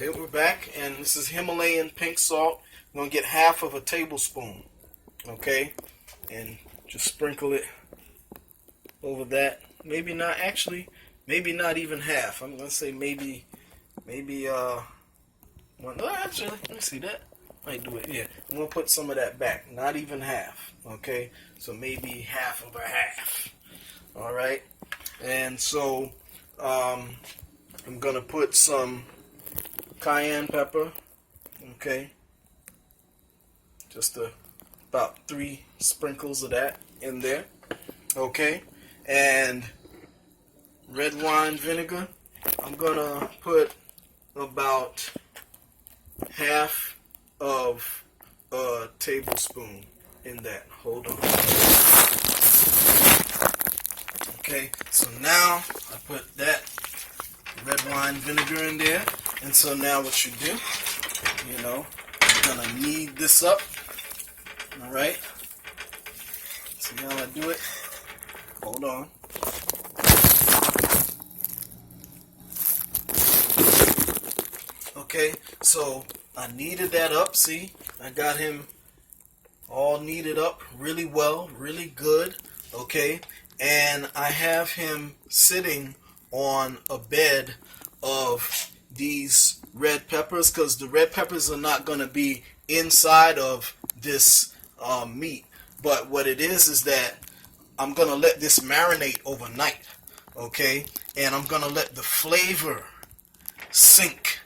Okay, we're back, and this is Himalayan pink salt. I'm going to get half of a tablespoon, okay, and just sprinkle it over that. Maybe not, actually, maybe not even half. I'm going to say maybe, one. Oh, actually, let me see that. Might do it, yeah. I'm going to put some of that back, not even half, okay, so maybe half of a half, all right, and so, I'm going to put some cayenne pepper, okay, just about 3 sprinkles of that in there, okay, and red wine vinegar, I'm gonna put about half of a tablespoon in that. Hold on. Okay, so now I put that red wine vinegar in there, and so now what you do, you're gonna knead this up. All right, see how I do it? Hold on. Okay, so I kneaded that up. See, I got him all kneaded up really well, really good. Okay, and I have him sitting on a bed of these red peppers, because the red peppers are not going to be inside of this meat, but what it is that I'm going to let this marinate overnight, okay, and I'm going to let the flavor sink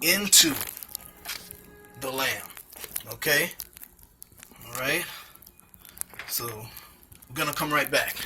into the lamb, okay, all right, so I'm going to come right back.